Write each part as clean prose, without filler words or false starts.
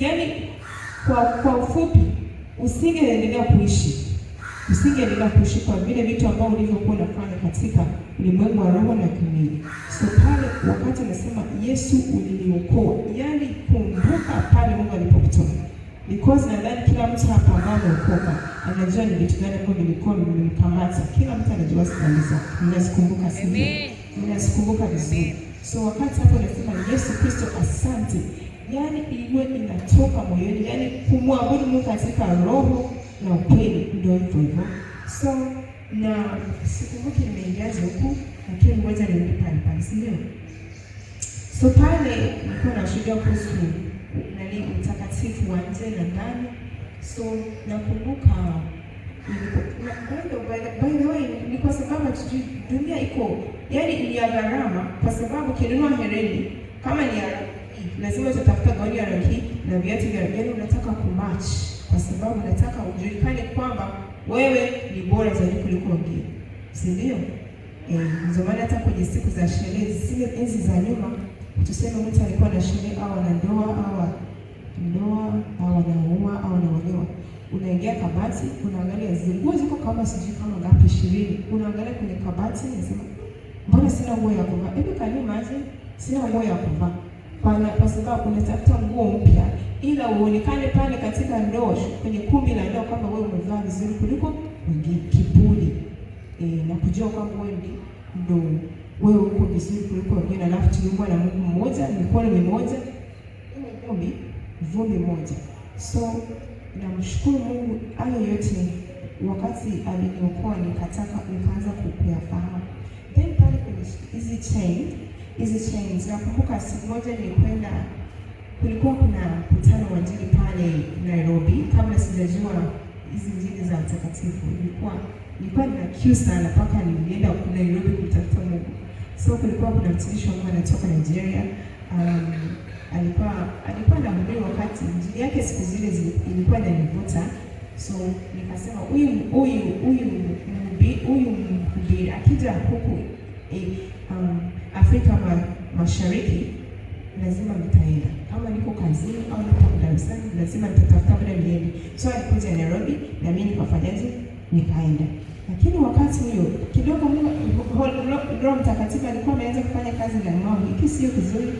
Yaani kwa ufupi usingeendelea kuishi kwa vile vitu ambavyo ulivyokuwa unafanya katika ulimwengu wa roho na kimwili. So pale wakati anasema Yesu uliniokoa, yaani kumbuka pale Mungu alipokutoa. Because nadhani kila mtu hapa ambaye ameokoka anajua ni vitu gani ambavyo vilikuwa vimemkamata. Kila mtu anajua kabisa. Mnazikumbuka sivyo? Mnazikumbuka vizuri. So wakati hapo anasema Yesu Kristo asante, yaani iwe inatoka moyoni, yaani kumwabudu Mungu katika roho na ukweli, ndio hivyo. So na sikumbuki nimeingiaje huku, lakini ngoja nirudi pale, si ndio? So pale nilikuwa nashuhudia kuhusu utakatifu wa nje na ndani. So nakumbuka by the way, ni kwa sababu dunia iko, yaani ni ya gharama, kwa sababu kinunua hereni kama ni ya lazima utatafuta gauni ya rangi na viatu vya rangi, unataka kumatch, kwa sababu unataka ujulikane kwamba wewe ni bora zaidi kuliko wengine, si ndio? Ndio maana hata kwenye siku za sherehe zile enzi za nyuma, tuseme mtu alikuwa na sherehe au ana ndoa au anaoa au anaolewa, unaingia kabati, unaangalia zile nguo ziko kama sijui kama ngapi 20, unaangalia kwenye kabati, unasema mbona sina nguo ya kuvaa? Hebu kanimaje, sina nguo ya kuvaa. Kwa sababu unatafuta nguo mpya ila uonekane pale katika ndoa, kwenye kumbi la ndoa kwamba wewe umevaa vizuri kuliko wengine, kiburi na kujua kwamba wewe ndio wewe uko vizuri kuliko wengine, alafu tuliumbwa na Mungu mmoja, mikono mimoja, vumbi moja. So namshukuru Mungu hayo yote wakati aliniokoa, nikaanza kuyafahamu. Then pale kwenye hizi chains nakumbuka siku moja kulikuwa kuna mkutano wa injili pale Nairobi, kabla sijajua hizi injili za mtakatifu. Nilikuwa nina queue sana mpaka nilienda Nairobi kutafuta Mungu. So kulikuwa kuna mtumishi wangu anatoka Nigeria, alikuwa anahubiri wakati injili yake siku zile ilikuwa inanivuta. So nikasema huyu mhubiri akija huku Afrika Mashariki lazima nitaenda. Kama niko kazini au niko Dar es Salaam lazima nitatafuta muda niende. So alikuja Nairobi na mimi nikafanyaje? Nikaenda. Lakini wakati huo kidogo Roho Mtakatifu alikuwa ameanza kufanya kazi na mwangu. Hiki sio kizuri.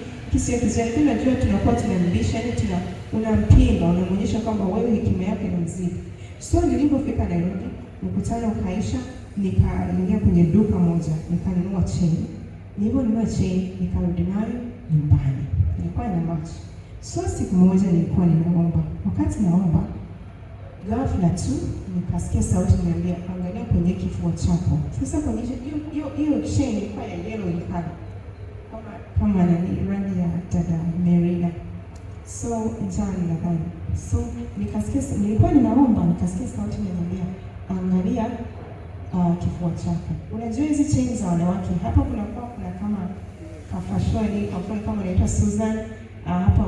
Lakini najua tunakuwa tunambisha, yaani unampinga, unamwonyesha kwamba wewe hekima yake ni mzidi. So nilipofika Nairobi, mkutano ukaisha, nikaingia kwenye duka moja, nikanunua chain. Niliponunua chain, nikarudi nayo nyumbani. Nilikuwa na match. So siku moja nilikuwa ninaomba. Wakati naomba, ghafla tu nikasikia sauti inaniambia, angalia kwenye kifua chako. Sasa kwenye hiyo chain ilikuwa ya yellow in color. Kama rangi ya dada Merida. So njani nadhani. So nilikuwa ninaomba, nikasikia sauti inaniambia, angalia kifua chako. Unajua hizi chain za wanawake, hapa kuna kama kafashoni kama inaitwa Susan, hapa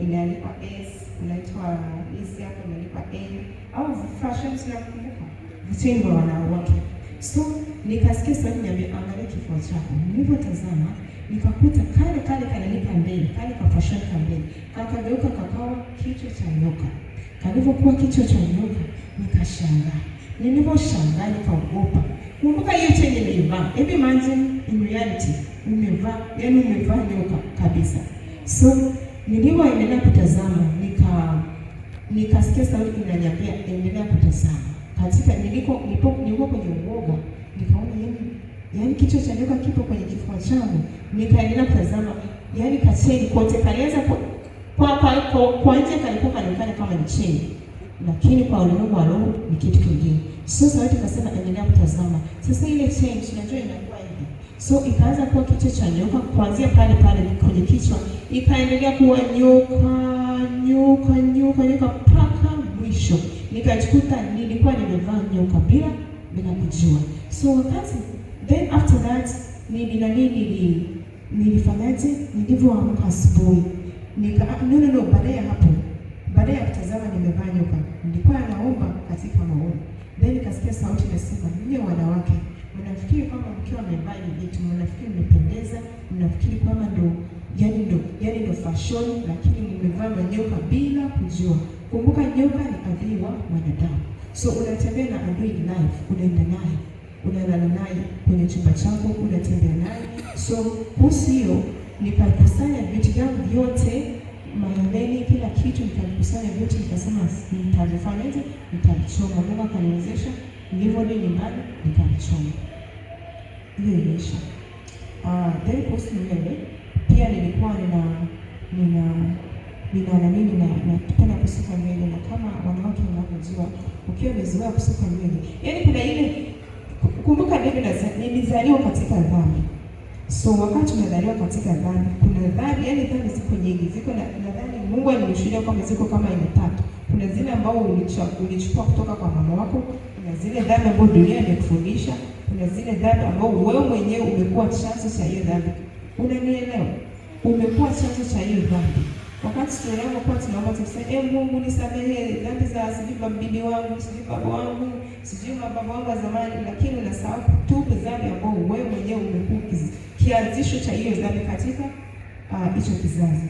imeandikwa S, inaitwa hizi hapa imeandikwa A, au fashion tunakumbuka chain za wanawake. So nikasikia sauti inaniambia, angalia kifua chako. Nilipotazama nikakuta kale kananipa mbele, kale kafashoni mbele, kakageuka kakawa kichwa cha nyoka. Kalivyokuwa kichwa cha nyoka, nikashangaa. Niliposhangaa nikaogopa. Kumbuka hiyo chain nimeivaa. Hebu imagine in reality umevaa nyoka kabisa. So nilipoendelea kutazama nikasikia sauti inaniambia endelea kutazama. Nilikuwa kwenye uoga, nikaona yaani kichwa cha nyoka kipo kwenye kifua changu. Nikaendelea kutazama, yaani kacheni kote kalianza kwa nje kalikuwa kanaonekana kama ni chain, lakini kwa ulimwengu wa roho ni kitu kingine. So sauti ikasema endelea kutazama. Sasa ile chain tunajua inakuwa hivi. So ikaanza kuwa kichwa cha nyoka, kuanzia pale kwenye kichwa ikaendelea kuwa nyoka mpaka mwisho. Nikajikuta nilikuwa nimevaa nyoka bila kujua. So wakati then after that nilifanyaje? Nilivyoamka asubuhi baada ya kutazama nimevaa nyoka, nilikuwa naomba katika maombi. Then nikasikia sauti inasema, "Ninyi wanawake, mnafikiri kama mkiwa mmevaa vitu, mnafikiri mmependeza, mnafikiri kama ndo fashion, lakini mmevaa manyoka bila kujua. Kumbuka nyoka ni adui wa mwanadamu. So unatembea na adui life, unaenda naye, unalala naye kwenye chumba chako, unatembea naye. So kuhusu hiyo nikakusanya vitu vyangu vyote, mayaleni, kila kitu nikakusanya vyote, nikasema nitavifanyaje? Nitavichoma. Mungu akaniwezesha, nilivyorudi nyumbani nikavichoma. Hiyo imeisha. Then kuhusu nywele pia nilikuwa napenda kusuka nywele, na kama wanawake wanavyojua, ukiwa umezoea kusuka nywele, yaani kuna ile, kumbuka nilizaliwa katika dhambi. So wakati unazaliwa katika dhambi, kuna dhambi, yaani dhambi ziko nyingi, ziko nadhani Mungu alinishuhudia kwamba ziko kama aina tatu. Kuna zile ambao ulichukua kutoka kwa mama wako, kuna zile dhambi ambazo dunia imekufundisha, kuna zile dhambi ambao wewe mwenyewe umekuwa chanzo cha hiyo dhambi. Unanielewa? Umekuwa chanzo cha hiyo dhambi. Wakati tunaomba tuseme, Mungu nisamehe dhambi za sijui bibi wangu, sijui baba wangu, sijui baba wangu wa zamani, lakini unasahau tupu dhambi ambao wewe mwenyewe umekuwa kianzisho cha hiyo dhambi katika hicho kizazi.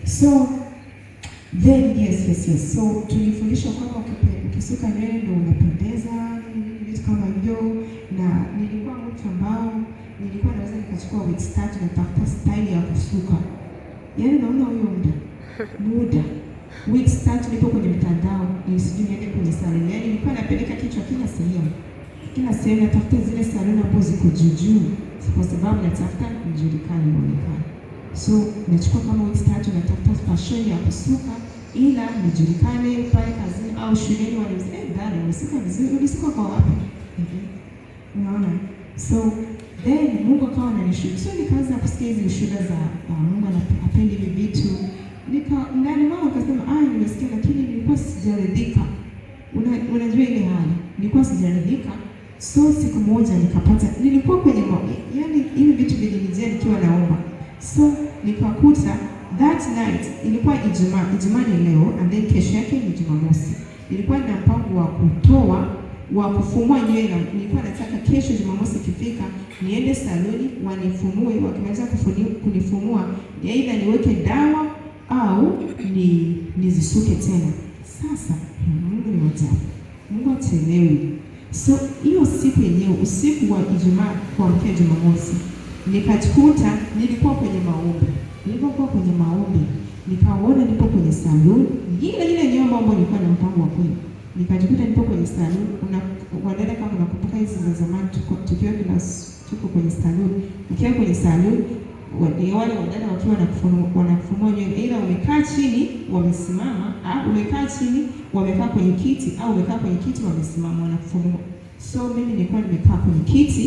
So then yes. So tulifundishwa kwamba ukisuka nywele ndio unapendeza, vitu kama hivyo, na nilikuwa mtu ambao nilikuwa naweza nikachukua wig start na tafuta style ya kusuka. Yaani naona huyo muda wig start nipo kwenye mtandao, nisijui niende kwenye salon. Yaani nilikuwa napeleka kichwa kila sehemu natafuta zile salon ambazo ziko juu, kwa sababu natafuta nijulikane, muonekane. So nachukua kama wig start na tafuta fashion ya kusuka ila nijulikane pale kazini au shuleni, wanasema dada unasuka vizuri, unasuka kwa wapi? Unaona? So then Mungu akawa ananishuhudia. So nikaanza kusikia hizo shuhuda za Mungu anapenda hivi vitu. Ndani mwangu akasema, nimesikia lakini nilikuwa sijaridhika. Unajua ile hali. Nilikuwa sijaridhika. So siku moja nilikuwa kwenye yaani hivi vitu vilinijia nikiwa naomba. So nikakuta that night ilikuwa Ijumaa ni leo, and then kesho yake ni Jumamosi. Nilikuwa na mpango wa kufumua nywele. Nilikuwa nataka kesho Jumamosi ikifika niende saloni wanifumue, wakimaliza kunifumua aidha niweke dawa au nizisuke tena. Sasa Mungu ni mtamu. Mungu atelewi. So hiyo siku yenyewe, usiku wa Ijumaa kuamkia Jumamosi, nikajikuta nilikuwa kwenye maombi. Nilipokuwa kwenye maombi, nikaona nipo kwenye salon ile nyumba ambayo nilikuwa na mpango wa kwenda. Nikajikuta nipo kwenye salon. Wadada kama unakumbuka hizi za zamani, tuko kwenye salon. Ukiwa kwenye salon, wale wadada wakiwa wanafumua nywele, ila umekaa chini wamesimama, au umekaa chini wamekaa kwenye kiti, au umekaa kwenye kiti wamesimama wanafumua. So mimi nilikuwa nimekaa kwenye kiti,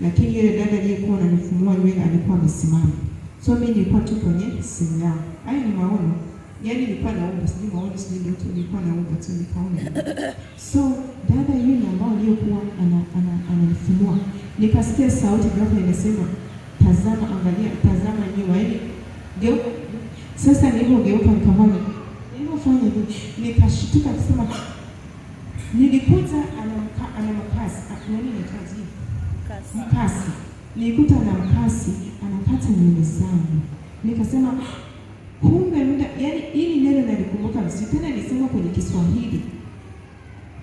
lakini yule dada aliyekuwa ananifumua nywele alikuwa amesimama. So mimi nilikuwa tu kwenye simu yangu. Haya ni maono. Yaani nilikuwa naomba, sijui maono, sijui ndoto, nilikuwa naomba tu nikaona. So dada yule ambao aliyokuwa ananifumua, nikasikia sauti ghafla inasema, tazama, angalia, tazama nyuma, yaani geuka. Sasa nilipogeuka nilipofanya hivi, nikashtuka kusema, nilikuta ana makasi, mkasi. Nilikuta ana mkasi, anakata nywele zangu. Nikasema, kumbe muda, yaani hili neno nalikumbuka vizuri, tena nilisema kwenye Kiswahili.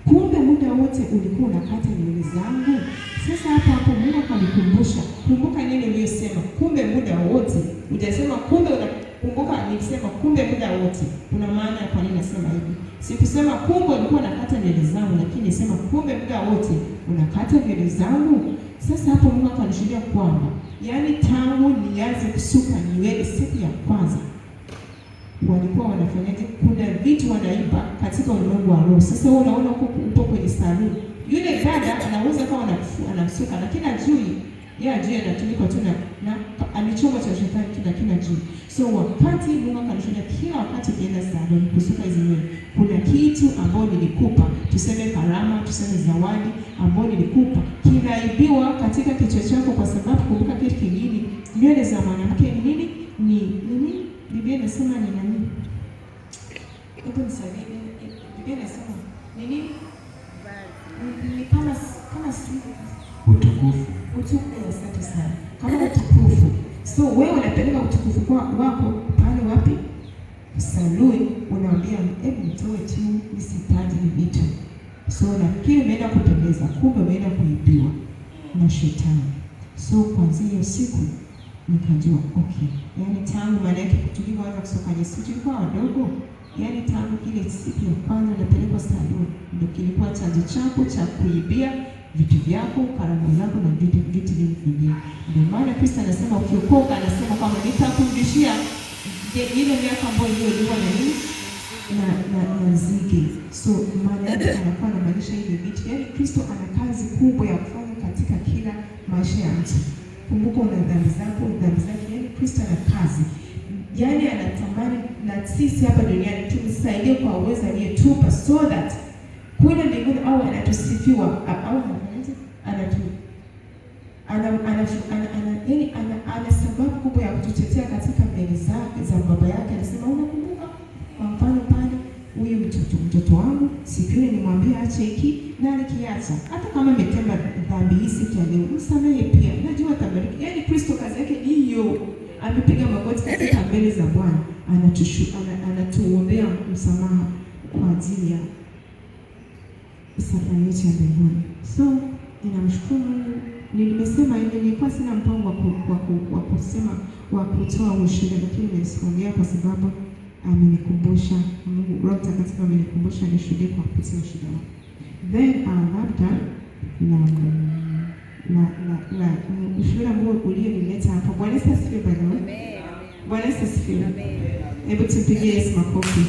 Kumbe muda wote ulikuwa unakata nywele zangu. Sasa hapo Mungu akanikumbusha. Kumbuka neno niliyosema, kumbe muda wote. Hujasema kumbe unakumbuka, nilisema kumbe muda wote. Kuna maana ya kwa nini nasema hivi. Sikusema kumbe ulikuwa unakata nywele zangu, lakini nilisema kumbe muda wote unakata nywele zangu. Sasa hapo Mungu akanishuhudia kwamba yaani tangu nianze kusuka nywele siku ya kwanza walikuwa wanafanyaje? Kuna vitu wanaiba katika ulimwengu wa roho. Sasa wewe unaona uko kwenye saluni, yule dada anaweza kama anamsuka, lakini ajui anatumika tu na alichoma cha shetani tu, lakini ajui. So wakati Mungu akanishuhudia, kila wakati ukienda saluni kusuka hizo nywele, kuna kitu ambao nilikupa, tuseme karama, tuseme zawadi ambao nilikupa, kinaibiwa katika kichwa chako, kwa sababu kumbuka kitu kingine, nywele za mwanamke ni nini? Ni Biblia inasema ni nani? Hebu nisaidie. Biblia inasema ni nini? Ni kama utukufu. Asante sana. Kama utukufu. So wewe unapeleka utukufu wako pale wapi? Saluni, unaambia nikamwambia hebu nitoe tu, nisitaji vitu. So nafikiri umeenda kupendeza, kumbe umeenda kuibiwa na shetani. So kwanzia hiyo siku nikajua okay, yani tangu maana yake tulipoanza kusoka Yesu tulikuwa wadogo, yani tangu kile siku ya kwanza napelekwa saluni ndio kilikuwa chanzo chako cha kuibia vitu vyako, karama zako na vitu vingine. Ndio maana Kristo anasema ukiokoka, anasema kwamba nitakurudishia ile miaka ambayo ilikuwa na nini na nzige. So maana yake anakuwa anamaanisha ile vitu, yani Kristo ana kazi kubwa ya kufanya katika kila maisha ya mtu. Kumbuka una dhambi zako, yani Kristo ana kazi. Yani anatamani na sisi hapa duniani tumsaidie kwa uwezo aliyetupa, so that kule mbinguni au anatusifiwa au ana sababu kubwa ya kututetea katika mbele zake za baba yake. Anasema unakumbuka kwa mfano pale, huyu mtoto wangu siku ile nimwambia ache hiki na alikiacha, hata kama ametenda dhambi hii siku ya leo msamehe pia, najua atabariki. Yani Kristo kazi yake hiyo, amepiga magoti katika mbele za Bwana, anatuombea msamaha kwa ajili ya safari yetu ya mbinguni. So ninamshukuru Mungu. Nimesema hivi, nilikuwa sina mpango wa kusema wa kutoa ushuhuda, lakini nimesiongea kwa sababu amenikumbusha Mungu, Roho Mtakatifu amenikumbusha nishuhudie kwa kupitia ushuhuda wangu. Then labda na ushuhuda ambao ulionileta hapa. Bwana Yesu asifiwe. Bwana Yesu asifiwe. Hebu tupigie Yesu makofi.